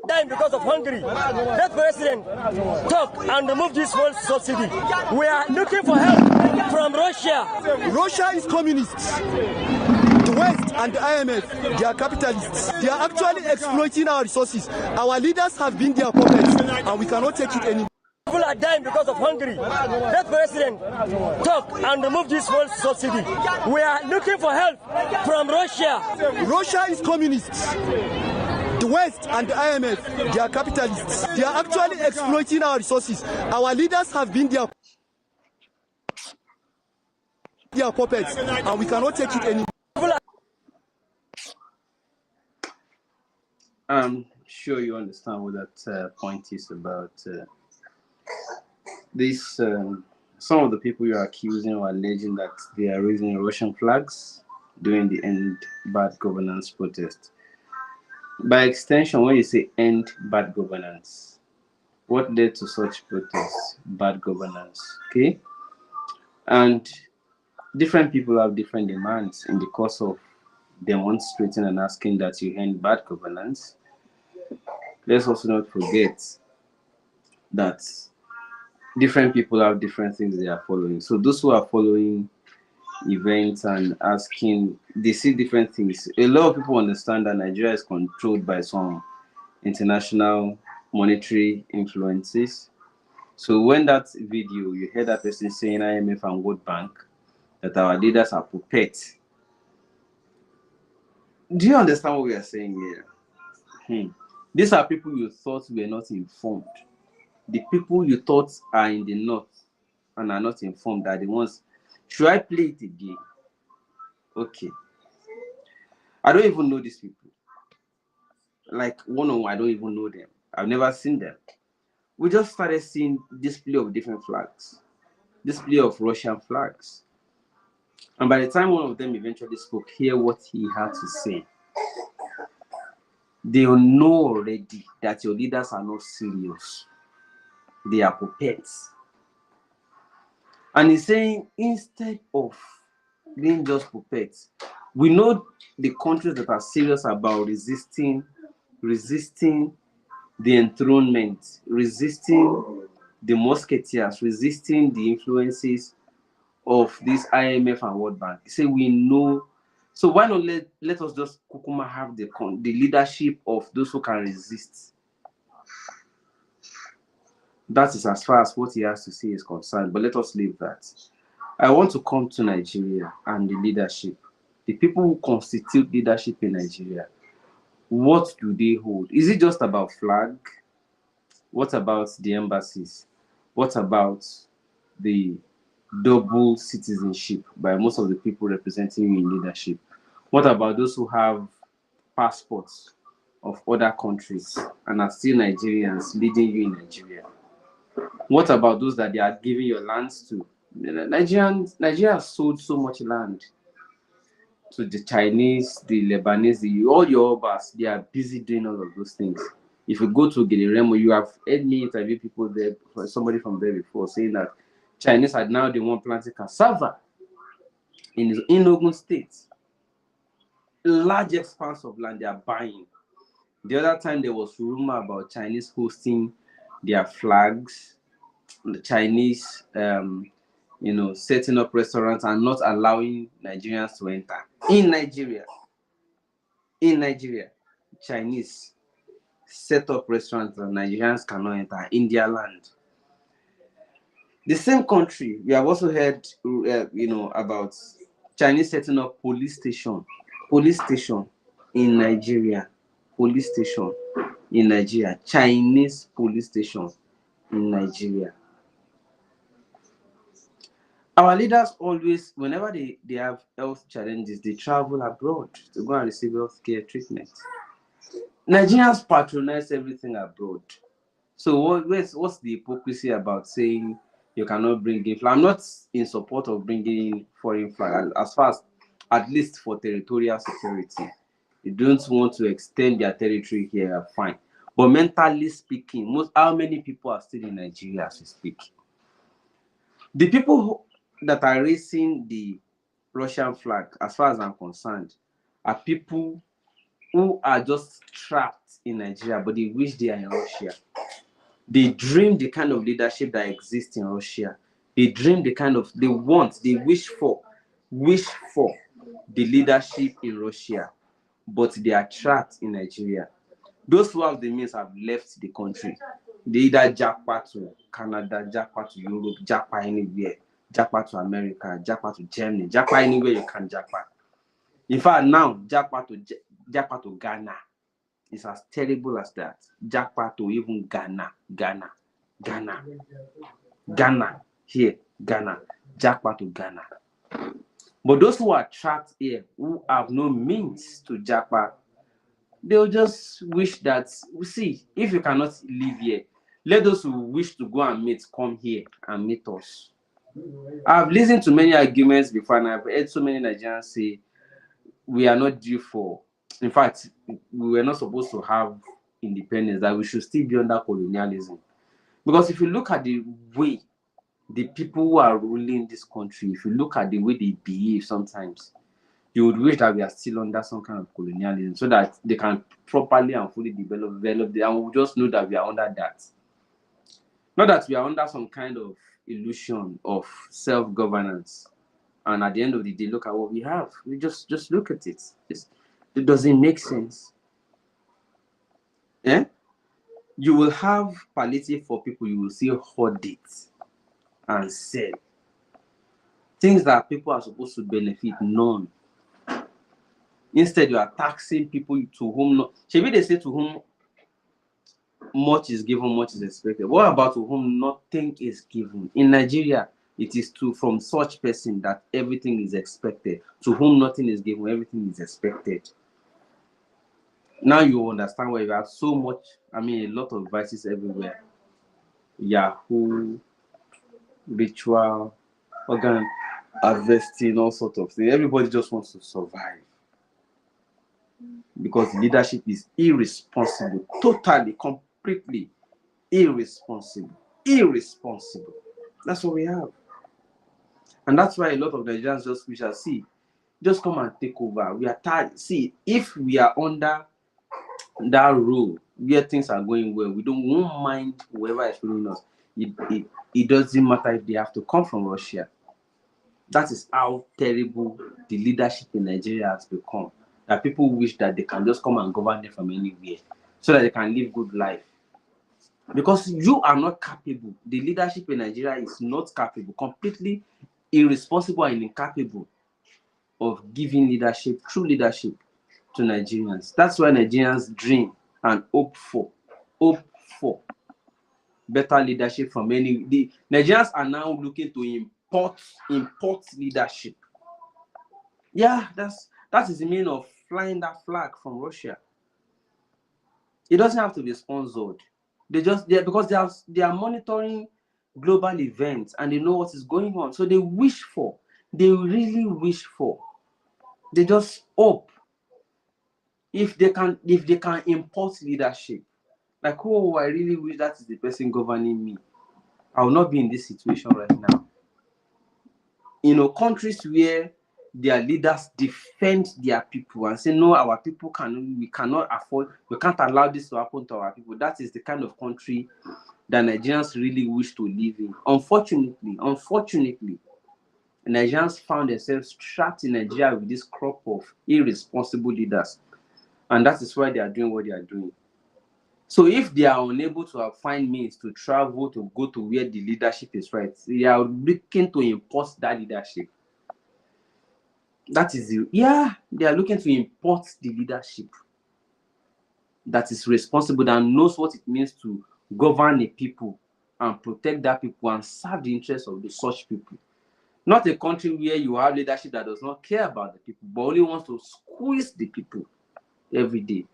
Dying because of hungry. Let president talk and remove this whole subsidy. We are looking for help from Russia. Russia is communist. The West and the IMF, they are capitalists. They are actually exploiting our resources. Our leaders have been their puppets, and we cannot take it anymore. People are dying because of hungry. Let president talk and remove this whole subsidy. We are looking for help from Russia. Russia is communist. The West and the IMF, they are capitalists. They are actually exploiting our resources. Our leaders have been their puppets, and we cannot take it anymore. I'm sure you understand what that point is about. This some of the people you are accusing or alleging that they are raising Russian flags during the End Bad Governance protest. By extension, when you say end bad governance, what led to such protests? Bad governance. Okay, and different people have different demands in the course of demonstrating and asking that you end bad governance. Let's also not forget that different people have different things they are following. So those who are following events and asking, they see different things. A lot of people understand that Nigeria is controlled by some international monetary influences. So when that video, you hear that person saying IMF and World Bank, that our leaders are puppets. Do you understand what we are saying here? These are people you thought were not informed. The people you thought are in the north and are not informed are the ones. Should I play it again? Okay. I don't even know these people. Like one-on-one, I don't even know them. I've never seen them. We just started seeing display of different flags, display of Russian flags. And by the time one of them eventually spoke, hear what he had to say. They know already that your leaders are not serious. They are puppets. And he's saying, instead of being just puppets, we know the countries that are serious about resisting the enthronement, resisting the musketeers, resisting the influences of this IMF and World Bank. He said, we know. So why not let us just kukuma have the leadership of those who can resist? That is as far as what he has to say is concerned, but let us leave that. I want to come to Nigeria and the leadership. The people who constitute leadership in Nigeria, what do they hold? Is it just about flag? What about the embassies? What about the double citizenship by most of the people representing you in leadership? What about those who have passports of other countries and are still Nigerians leading you in Nigeria? What about those that they are giving your lands to? Nigeria has sold so much land to the Chinese, the Lebanese, all your Obas. They are busy doing all of those things. If you go to Guillermo, you have heard me interview people there, somebody from there before, saying that Chinese are now the one planting cassava in Ogun State. Large expanse of land they are buying. The other time there was rumor about Chinese hosting their flags, the Chinese, setting up restaurants and not allowing Nigerians to enter. In Nigeria, Chinese set up restaurants and Nigerians cannot enter in their land. The same country, we have also heard, about Chinese setting up police station in Nigeria, Chinese police station in Nigeria. Our leaders always, whenever they have health challenges, they travel abroad to go and receive health care treatment. Nigerians patronize everything abroad. So what's the hypocrisy about saying you cannot bring in flag? I'm not in support of bringing in foreign flag, as far as at least for territorial security. You don't want to extend their territory here, fine. But mentally speaking, how many people are still in Nigeria as we speak? The people that are raising the Russian flag, as far as I'm concerned, are people who are just trapped in Nigeria, but they wish they are in Russia. They dream the kind of leadership that exists in Russia. They dream the kind of, they wish for the leadership in Russia, but they are trapped in Nigeria. Those who have the means have left the country. They either jackpot to Canada, jackpot to Europe, jackpot anywhere, jackpot to America, jackpot to Germany, jackpot anywhere you can jackpot. In fact, now jackpot to Ghana. It's as terrible as that. Jackpot to even Ghana. Here, Ghana. Jackpot to Ghana. But those who are trapped here, who have no means to jackpot, they'll just wish that, see, if you cannot live here, let those who wish to go and meet come here and meet us. I've listened to many arguments before, and I've heard so many Nigerians say we are not due for, in fact, we were not supposed to have independence, that we should still be under colonialism. Because if you look at the way the people who are ruling this country, if you look at the way they behave sometimes, you would wish that we are still under some kind of colonialism so that they can properly and fully develop it, and we'll just know that we are under that. Not that we are under some kind of illusion of self-governance. And at the end of the day, look at what we have. We just look at it. It doesn't make sense. Yeah? You will have palliative for people, you will see hoard it and sell. Things that people are supposed to benefit, none. Instead, you are taxing people to whom not. Maybe they say to whom much is given, much is expected. What about to whom nothing is given? In Nigeria, it is from such person that everything is expected. To whom nothing is given, everything is expected. Now you understand why you have so much, a lot of vices everywhere. Yahoo, ritual, organ harvesting, all sorts of things. Everybody just wants to survive. Because leadership is irresponsible, totally, completely irresponsible. That's what we have. And that's why a lot of Nigerians just wish us, just come and take over. We are tired. See, if we are under that rule where things are going well, we won't mind whoever is ruling us. It doesn't matter if they have to come from Russia. That is how terrible the leadership in Nigeria has become. That people wish that they can just come and govern them from anywhere so that they can live good life. Because you are not capable. The leadership in Nigeria is not capable, completely irresponsible and incapable of giving leadership, true leadership to Nigerians. That's why Nigerians dream and hope for better leadership from the Nigerians are now looking to import leadership. Yeah, that is the meaning of flying that flag from Russia. It doesn't have to be sponsored. Because they are monitoring global events and they know what is going on. So they really wish for. They just hope if they can import leadership. Like, oh, I really wish that is the person governing me. I will not be in this situation right now. Countries where their leaders defend their people and say, no, our people we cannot afford, we can't allow this to happen to our people. That is the kind of country that Nigerians really wish to live in. Unfortunately, Nigerians found themselves trapped in Nigeria with this crop of irresponsible leaders. And that is why they are doing what they are doing. So if they are unable to find means to travel, to go to where the leadership is right, they are looking to import that leadership. They are looking to import the leadership that is responsible, that knows what it means to govern a people and protect that people and serve the interests of such people. Not a country where you have leadership that does not care about the people, but only wants to squeeze the people every day.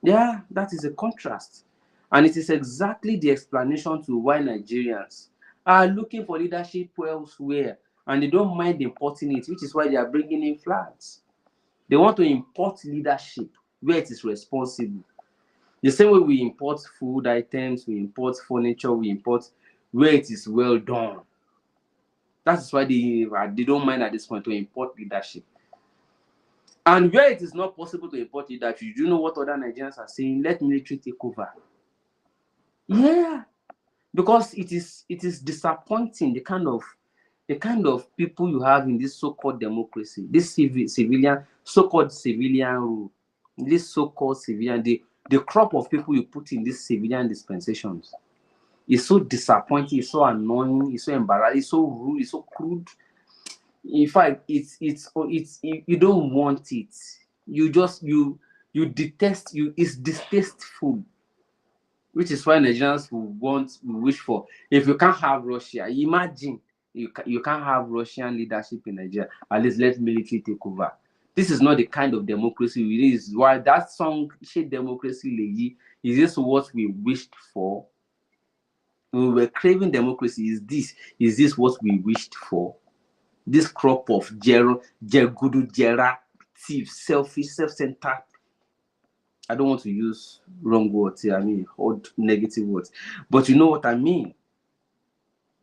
Yeah, that is a contrast. And it is exactly the explanation to why Nigerians are looking for leadership elsewhere. And they don't mind importing it, which is why they are bringing in flags. They want to import leadership where it is responsible. The same way we import food items, we import furniture, we import where it is well done. That is why they don't mind at this point to import leadership. And where it is not possible to import leadership, you do know what other Nigerians are saying? Let military take over. Yeah, because it is disappointing the kind of people you have in this so-called democracy, this civilian so-called civilian rule, this so-called civilian, the crop of people you put in these civilian dispensations is so disappointing, it's so annoying, it's so embarrassing, it's so rude, it's so crude. In fact, it's you don't want it. You just you detest you. It's distasteful, which is why Nigerians will wish for. If you can't have Russia, imagine you can't have Russian leadership in Nigeria. At least let military take over. This is not the kind of democracy we is. Why that song "Shade Democracy Lady" is this what we wished for? We were craving democracy. Is this what we wished for? This crop of Jergudu, Jera, thieves, selfish, self-centered. I don't want to use wrong words here. I mean, odd negative words, but you know what I mean.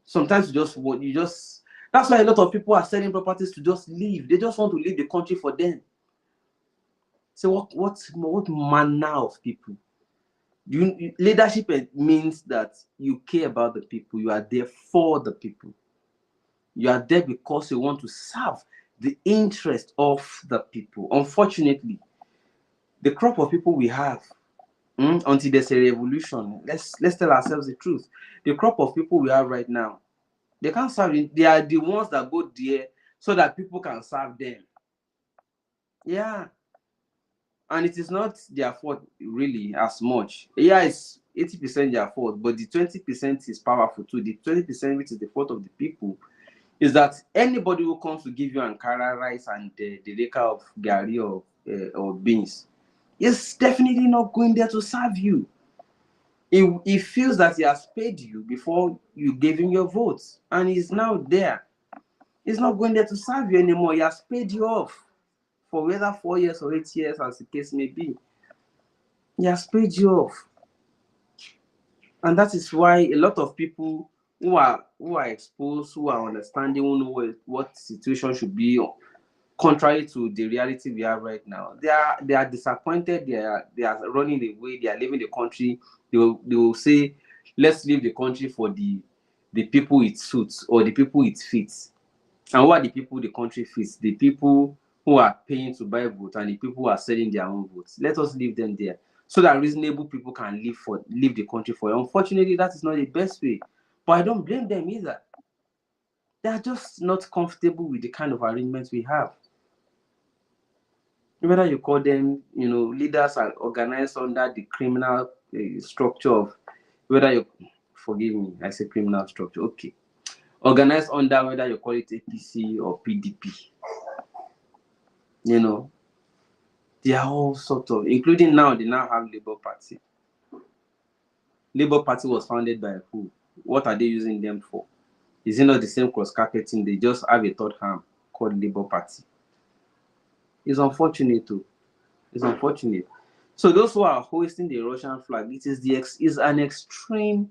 Sometimes you just. That's why a lot of people are selling properties to just leave. They just want to leave the country for them. So what manner of people? Leadership means that you care about the people. You are there for the people. You are there because you want to serve the interest of the people. Unfortunately, the crop of people we have, until there's a revolution, let's tell ourselves the truth. The crop of people we have right now, they can't serve it. They are the ones that go there so that people can serve them. Yeah. And it is not their fault really as much. Yeah, it's 80% their fault, but the 20% is powerful too. The 20%, which is the fault of the people, is that anybody who comes to give you Ankara rice and the leka of gari or beans is definitely not going there to serve you. He feels that he has paid you before you gave him your votes, and he's now there. He's not going there to serve you anymore. He has paid you off for whether 4 years or 8 years, as the case may be. He has paid you off. And that is why a lot of people who are exposed, who are understanding, who know what situation should be, contrary to the reality we have right now, they are disappointed. They are running away. They are leaving the country. They will say, let's leave the country for the people it suits or the people it fits. And who are the people the country fits? The people who are paying to buy votes and the people who are selling their own votes. Let us leave them there so that reasonable people can leave the country for it. Unfortunately, that is not the best way. But I don't blame them either. They are just not comfortable with the kind of arrangements we have. Whether you call them, leaders are organized under the criminal structure of, whether you, forgive me, I say criminal structure, okay. Organized under whether you call it APC or PDP. They are all sort of, including now, they now have Labour Party. Labour Party was founded by who? What are they using them for? Is it not the same cross-carpeting? They just have a third arm called Labour Party. It's unfortunate too. It's unfortunate. So those who are hoisting the Russian flag, it is an extreme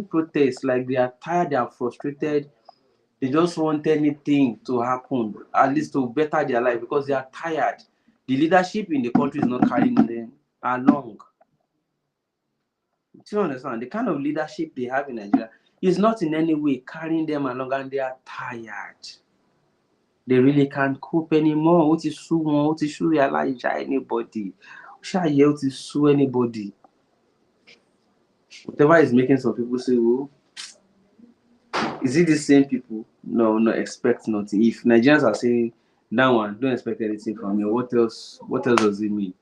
protest. Like they are tired, they are frustrated. They just want anything to happen, at least to better their life, because they are tired. The leadership in the country is not carrying them along. Do you understand? The kind of leadership they have in Nigeria is not in any way carrying them along, and they are tired. They really can't cope anymore. What is realize anybody? What is sue anybody? Whatever is making some people say, "Oh, is it the same people?" No, expect nothing. If Nigerians are saying that one, don't expect anything from you, what else does it mean?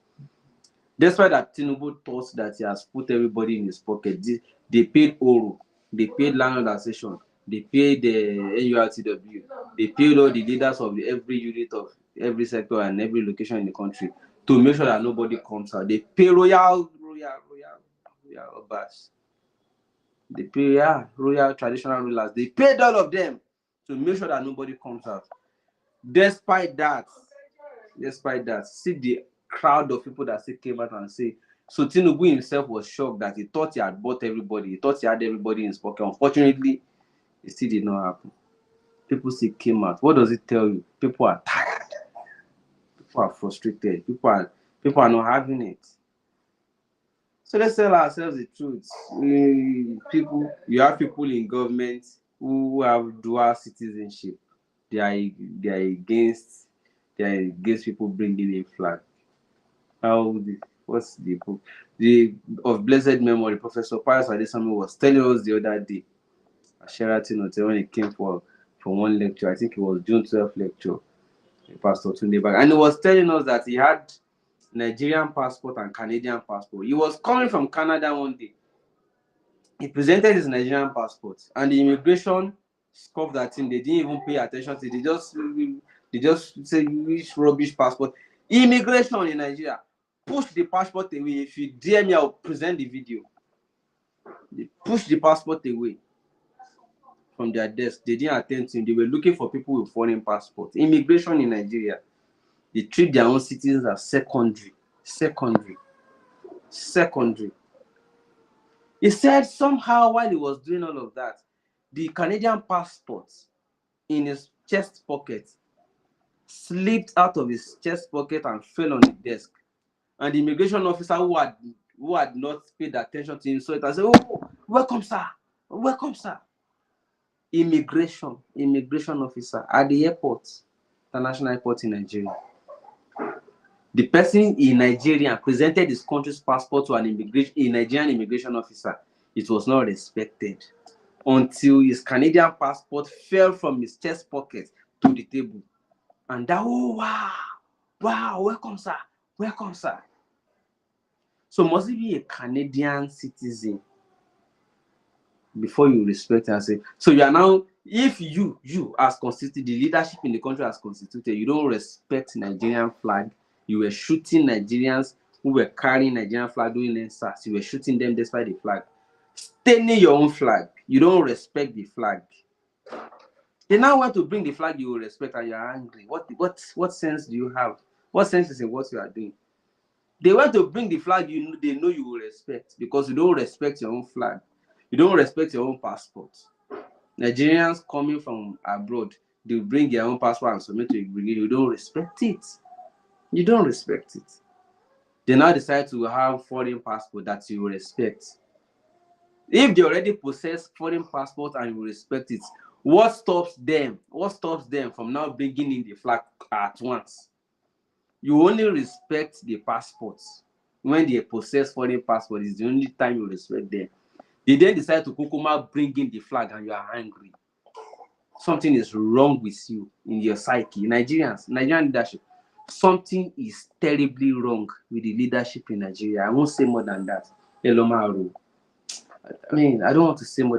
Despite that Tinubu thought that he has put everybody in his pocket, they paid Oro, they paid Landlord Association, they paid the NURTW, they paid all the leaders of every unit of every sector and every location in the country to make sure that nobody comes out. They pay royal Obas. They pay royal traditional rulers. They paid all of them to make sure that nobody comes out. Despite that, see the crowd of people that still came out and say, so Tinubu himself was shocked that he thought he had bought everybody. He thought he had everybody in his pocket. Unfortunately, it still did not happen. People still came out. What does it tell you? People are tired. People are frustrated. People are not having it. So let's tell ourselves the truth. You have people in government who have dual citizenship. They are against people bringing in flag. What's the book? The of blessed memory, Professor Pius Adesami was telling us the other day at Sheraton Hotel when he came for one lecture. I think it was June 12th lecture. Pastor Tunde Bag, and he was telling us that he had Nigerian passport and Canadian passport. He was coming from Canada one day. He presented his Nigerian passport, and the immigration scoffed at him. They didn't even pay attention to it. They just say, which rubbish passport. Immigration in Nigeria, push the passport away. If you dare me, I'll present the video. They pushed the passport away from their desk. They didn't attend to him. They were looking for people with foreign passports. Immigration in Nigeria, they treat their own citizens as secondary. He said somehow while he was doing all of that, the Canadian passport in his chest pocket slipped out of his chest pocket and fell on the desk. And the immigration officer who had not paid attention to him saw it and said, "Oh, welcome, sir. Welcome, sir." Immigration officer at the airport, international airport in Nigeria. The person in Nigeria presented his country's passport to a Nigerian immigration officer. It was not respected until his Canadian passport fell from his chest pocket to the table. And that, oh, wow, welcome, sir. Welcome, sir. So must he be a Canadian citizen before you respect and say, so you are now, if you as constituted, the leadership in the country as constituted, you don't respect Nigerian flag, you were shooting Nigerians who were carrying Nigerian flag doing NSAS, you were shooting them despite the flag, staining your own flag, you don't respect the flag. They now want to bring the flag you will respect and you are angry. What sense do you have? What sense is in what you are doing? They want to bring the flag they know you will respect because you don't respect your own flag. You don't respect your own passport. Nigerians coming from abroad, they bring their own passport and submit to a brigade. You don't respect it. You don't respect it. They now decide to have foreign passport that you respect. If they already possess foreign passport and you respect it, what stops them? What stops them from now bringing in the flag at once? You only respect the passports when they possess foreign passport. Is the only time you respect them. They then decide to kukuma bring in the flag and you are angry. Something is wrong with you in your psyche. Nigerian leadership, something is terribly wrong with the leadership in Nigeria. I won't say more than that. I mean, I don't want to say more than